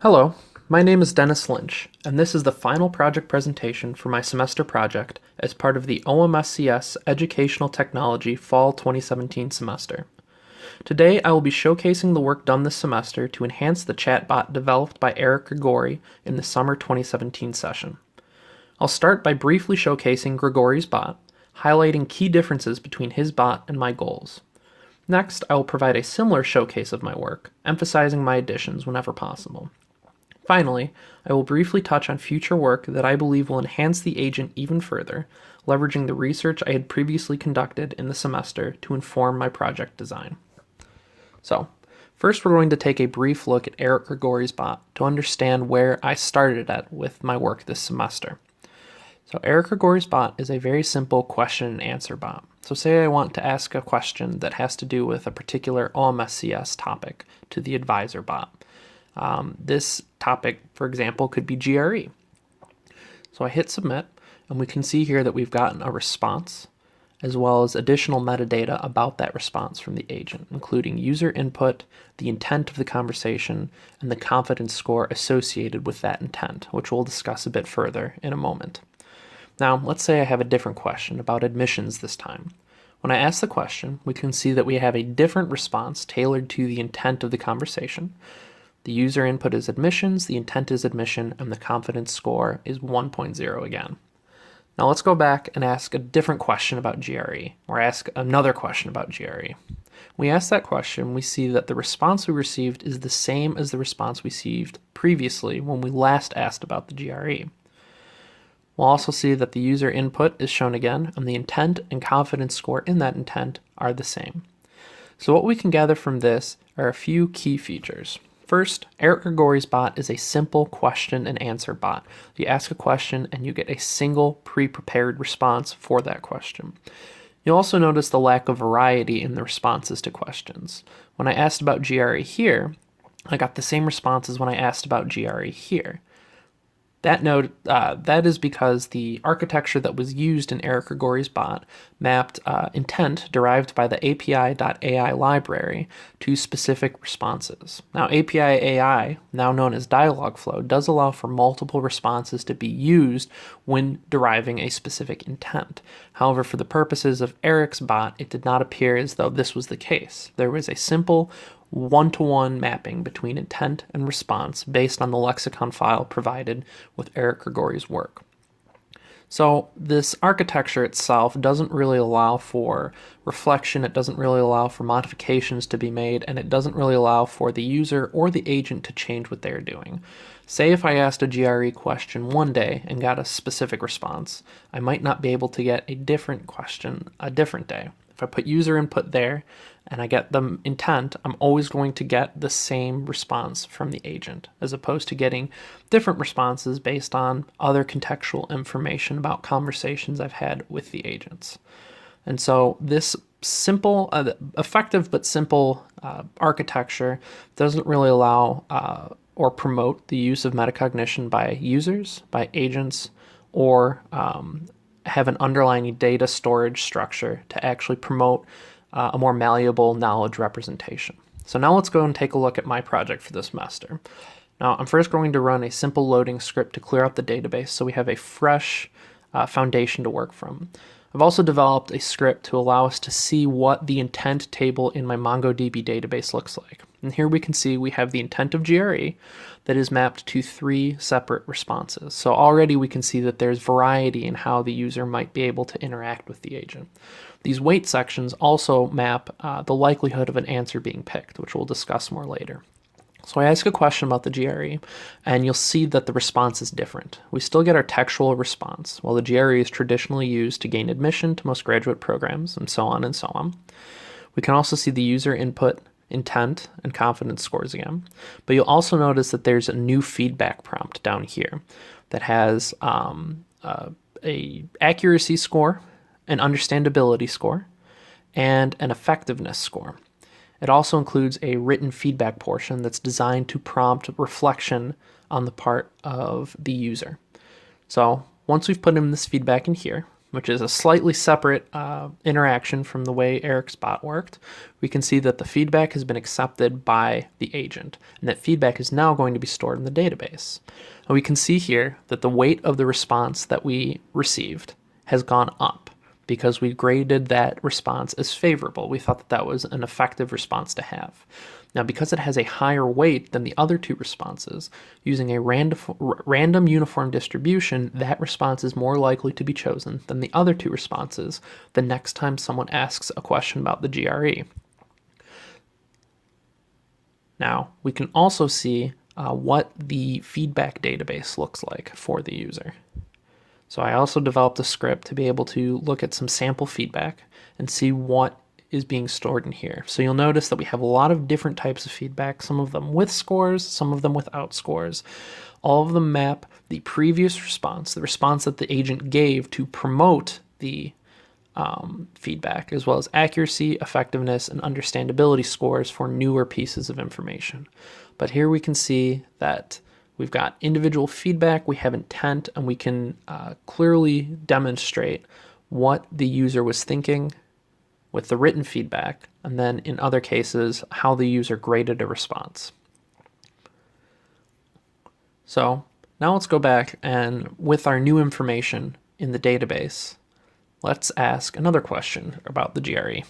Hello, my name is Dennis Lynch, and this is the final project presentation for my semester project as part of the OMSCS Educational Technology Fall 2017 semester. Today I will be showcasing the work done this semester to enhance the chatbot developed by Eric Gregori in the summer 2017 session. I'll start by briefly showcasing Gregori's bot, highlighting key differences between his bot and my goals. Next, I will provide a similar showcase of my work, emphasizing my additions whenever possible. Finally, I will briefly touch on future work that I believe will enhance the agent even further, leveraging the research I had previously conducted in the semester to inform my project design. So, first we're going to take a brief look at Eric Gregori's bot to understand where I started at with my work this semester. So Eric Gregori's bot is a very simple question and answer bot. So say I want to ask a question that has to do with a particular OMSCS topic to the advisor bot. This topic, for example, could be GRE. So I hit submit, and we can see here that we've gotten a response, as well as additional metadata about that response from the agent, including user input, the intent of the conversation, and the confidence score associated with that intent, which we'll discuss a bit further in a moment. Now, let's say I have a different question about admissions this time. When I ask the question, we can see that we have a different response tailored to the intent of the conversation. The user input is admissions, the intent is admission, and the confidence score is 1.0 again. Now let's go back and ask a different question about GRE, or ask another question about GRE. When we ask that question, we see that the response we received is the same as the response we received previously when we last asked about the GRE. We'll also see that the user input is shown again, and the intent and confidence score in that intent are the same. So what we can gather from this are a few key features. First, Eric Gregori's bot is a simple question and answer bot. You ask a question and you get a single pre-prepared response for that question. You'll also notice the lack of variety in the responses to questions. When I asked about GRE here, I got the same response as when I asked about GRE here. That is because the architecture that was used in Eric Gregori's bot mapped intent derived by the API.ai library to specific responses. Now, API.ai, now known as Dialogflow, does allow for multiple responses to be used when deriving a specific intent. However, for the purposes of Eric's bot, it did not appear as though this was the case. There was a simple one-to-one mapping between intent and response based on the lexicon file provided with Eric Gregori's work. So this architecture itself doesn't really allow for reflection, it doesn't really allow for modifications to be made, and it doesn't really allow for the user or the agent to change what they're doing. Say if I asked a GRE question one day and got a specific response, I might not be able to get a different question a different day. If I put user input there and I get the intent, I'm always going to get the same response from the agent, as opposed to getting different responses based on other contextual information about conversations I've had with the agents. And so this simple, effective but simple architecture doesn't really allow or promote the use of metacognition by users, by agents, or have an underlying data storage structure to actually promote a more malleable knowledge representation. So now let's go and take a look at my project for this semester. Now I'm first going to run a simple loading script to clear out the database so we have a fresh foundation to work from. I've also developed a script to allow us to see what the intent table in my MongoDB database looks like. And here we can see we have the intent of GRE that is mapped to 3 separate responses. So already we can see that there's variety in how the user might be able to interact with the agent. These weight sections also map the likelihood of an answer being picked, which we'll discuss more later. So I ask a question about the GRE, and you'll see that the response is different. We still get our textual response, while the GRE is traditionally used to gain admission to most graduate programs, and so on and so on. We can also see the user input, intent, and confidence scores again. But you'll also notice that there's a new feedback prompt down here that has a accuracy score, an understandability score, and an effectiveness score. It also includes a written feedback portion that's designed to prompt reflection on the part of the user. So once we've put in this feedback in here, which is a slightly separate interaction from the way Eric's bot worked, we can see that the feedback has been accepted by the agent, and that feedback is now going to be stored in the database. And we can see here that the weight of the response that we received has gone up because we graded that response as favorable. We thought that that was an effective response to have. Now, because it has a higher weight than the other two responses, using a random uniform distribution, that response is more likely to be chosen than the other two responses the next time someone asks a question about the GRE. Now, we can also see what the feedback database looks like for the user. So I also developed a script to be able to look at some sample feedback and see what is being stored in here. So you'll notice that we have a lot of different types of feedback, some of them with scores, some of them without scores. All of them map the previous response, the response that the agent gave to promote the feedback, as well as accuracy, effectiveness, and understandability scores for newer pieces of information. But here we can see that we've got individual feedback, we have intent, and we can clearly demonstrate what the user was thinking with the written feedback, and then in other cases, how the user graded a response. So now let's go back and with our new information in the database, let's ask another question about the GRE.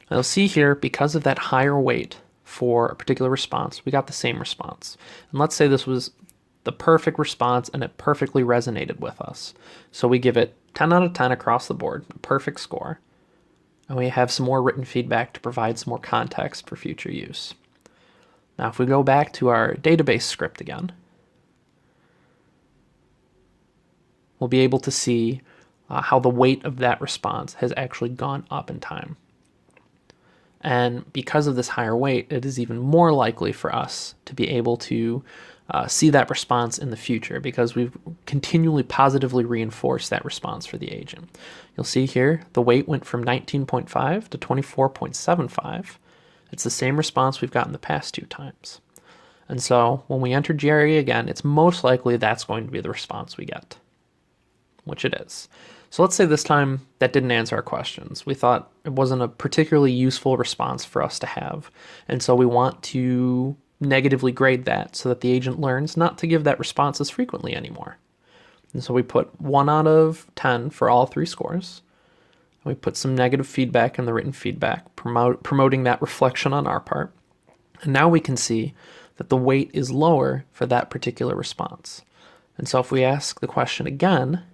Now you'll see here, because of that higher weight for a particular response, we got the same response. And let's say this was the perfect response and it perfectly resonated with us. So we give it 10 out of 10 across the board, a perfect score. And we have some more written feedback to provide some more context for future use. Now, if we go back to our database script again, we'll be able to see how the weight of that response has actually gone up in time. And because of this higher weight, it is even more likely for us to be able to see that response in the future because we've continually positively reinforced that response for the agent. You'll see here the weight went from 19.5 to 24.75. It's the same response we've gotten the past two times. And so when we enter GRE again, it's most likely that's going to be the response we get, which it is. So let's say this time that didn't answer our questions. We thought it wasn't a particularly useful response for us to have. And so we want to negatively grade that so that the agent learns not to give that response as frequently anymore. And so we put 1 out of 10 for all three scores. And we put some negative feedback in the written feedback, promoting that reflection on our part. And now we can see that the weight is lower for that particular response. And so if we ask the question again,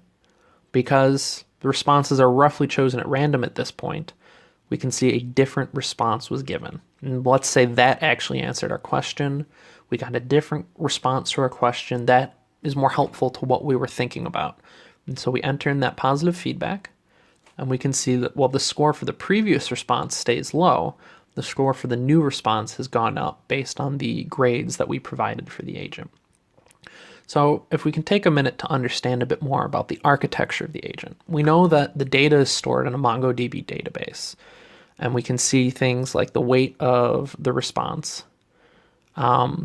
because the responses are roughly chosen at random at this point, we can see a different response was given. And let's say that actually answered our question. We got a different response to our question that is more helpful to what we were thinking about. And so we enter in that positive feedback, and we can see that while the score for the previous response stays low, the score for the new response has gone up based on the grades that we provided for the agent. So if we can take a minute to understand a bit more about the architecture of the agent, we know that the data is stored in a MongoDB database, and we can see things like the weight of the response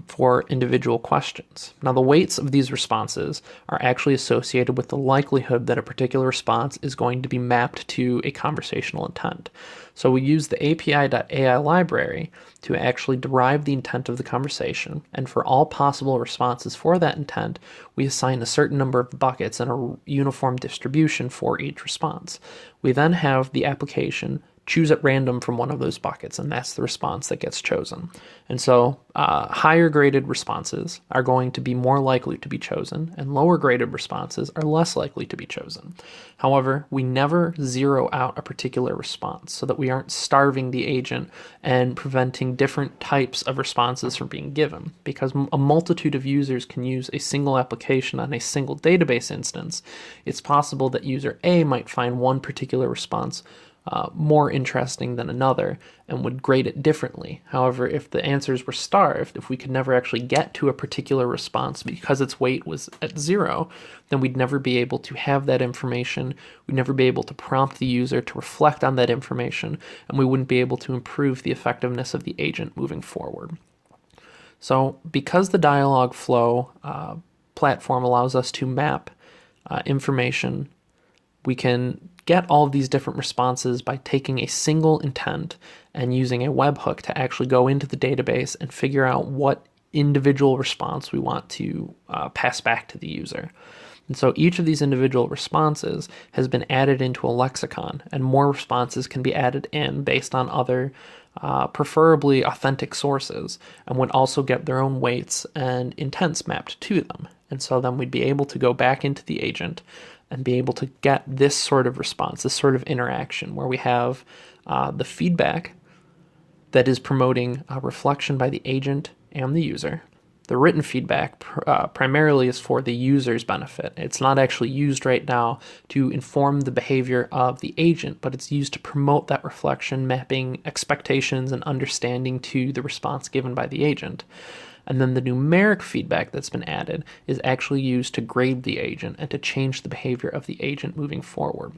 for individual questions. Now, the weights of these responses are actually associated with the likelihood that a particular response is going to be mapped to a conversational intent. So we use the API.ai library to actually derive the intent of the conversation, and for all possible responses for that intent, we assign a certain number of buckets and a uniform distribution for each response. We then have the application choose at random from one of those buckets, and that's the response that gets chosen. And so higher graded responses are going to be more likely to be chosen, and lower graded responses are less likely to be chosen. However, we never zero out a particular response so that we aren't starving the agent and preventing different types of responses from being given. Because a multitude of users can use a single application on a single database instance, it's possible that user A might find one particular response more interesting than another and would grade it differently. However, if the answers were starved, if we could never actually get to a particular response because its weight was at 0, then we'd never be able to have that information, we'd never be able to prompt the user to reflect on that information, and we wouldn't be able to improve the effectiveness of the agent moving forward. So because the Dialogflow platform allows us to map information we can get all of these different responses by taking a single intent and using a webhook to actually go into the database and figure out what individual response we want to pass back to the user. And so each of these individual responses has been added into a lexicon, and more responses can be added in based on other preferably authentic sources, and would also get their own weights and intents mapped to them. And so then we'd be able to go back into the agent and be able to get this sort of response, this sort of interaction where we have the feedback that is promoting a reflection by the agent and the user. The written feedback primarily is for the user's benefit. It's not actually used right now to inform the behavior of the agent, but it's used to promote that reflection, mapping expectations and understanding to the response given by the agent. And then the numeric feedback that's been added is actually used to grade the agent and to change the behavior of the agent moving forward.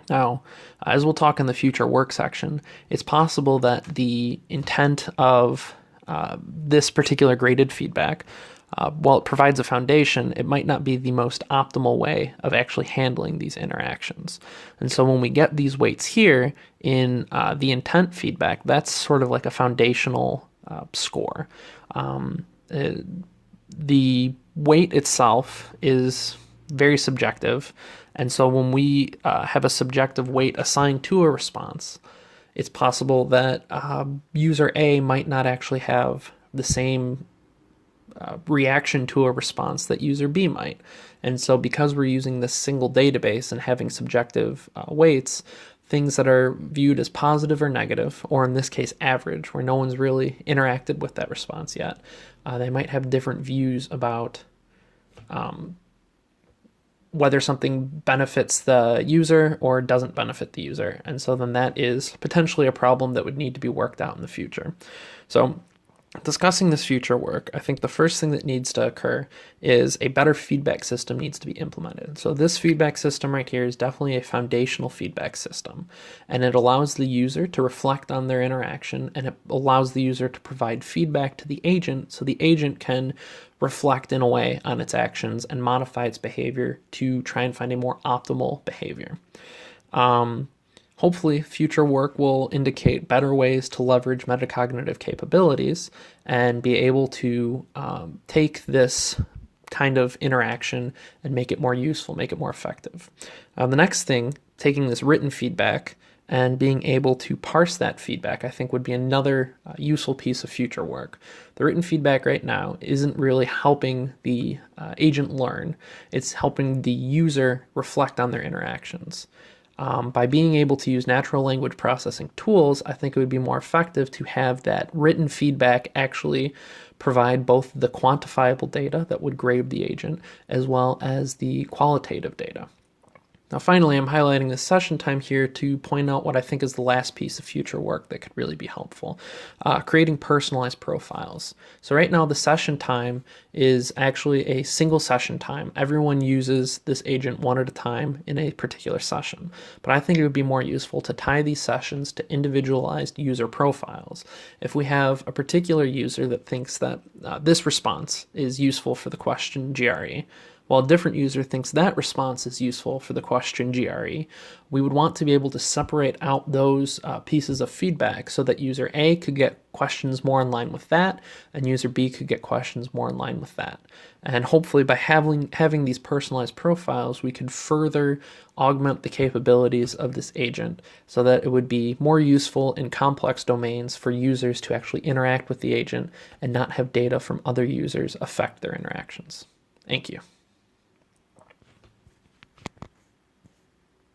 Now, as we'll talk in the future work section, it's possible that the intent of this particular graded feedback, while it provides a foundation, it might not be the most optimal way of actually handling these interactions. And so when we get these weights here in the intent feedback, that's sort of like a foundational score. The weight itself is very subjective, and so when we have a subjective weight assigned to a response, it's possible that user A might not actually have the same reaction to a response that user B might. And so because we're using this single database and having subjective weights, things that are viewed as positive or negative, or in this case average, where no one's really interacted with that response yet, they might have different views about whether something benefits the user or doesn't benefit the user. And so then that is potentially a problem that would need to be worked out in the future. So discussing this future work, I think the first thing that needs to occur is a better feedback system needs to be implemented. So this feedback system right here is definitely a foundational feedback system, and it allows the user to reflect on their interaction, and it allows the user to provide feedback to the agent so the agent can reflect in a way on its actions and modify its behavior to try and find a more optimal behavior. Hopefully, future work will indicate better ways to leverage metacognitive capabilities and be able to take this kind of interaction and make it more useful, make it more effective. The next thing, taking this written feedback and being able to parse that feedback, I think would be another useful piece of future work. The written feedback right now isn't really helping the agent learn. It's helping the user reflect on their interactions. By being able to use natural language processing tools, I think it would be more effective to have that written feedback actually provide both the quantifiable data that would grade the agent as well as the qualitative data. Now finally, I'm highlighting this session time here to point out what I think is the last piece of future work that could really be helpful, creating personalized profiles. So right now the session time is actually a single session time. Everyone uses this agent one at a time in a particular session, but I think it would be more useful to tie these sessions to individualized user profiles. If we have a particular user that thinks that this response is useful for the question GRE, while a different user thinks that response is useful for the question GRE, we would want to be able to separate out those pieces of feedback so that user A could get questions more in line with that, and user B could get questions more in line with that. And hopefully by having these personalized profiles, we could further augment the capabilities of this agent so that it would be more useful in complex domains for users to actually interact with the agent and not have data from other users affect their interactions. Thank you.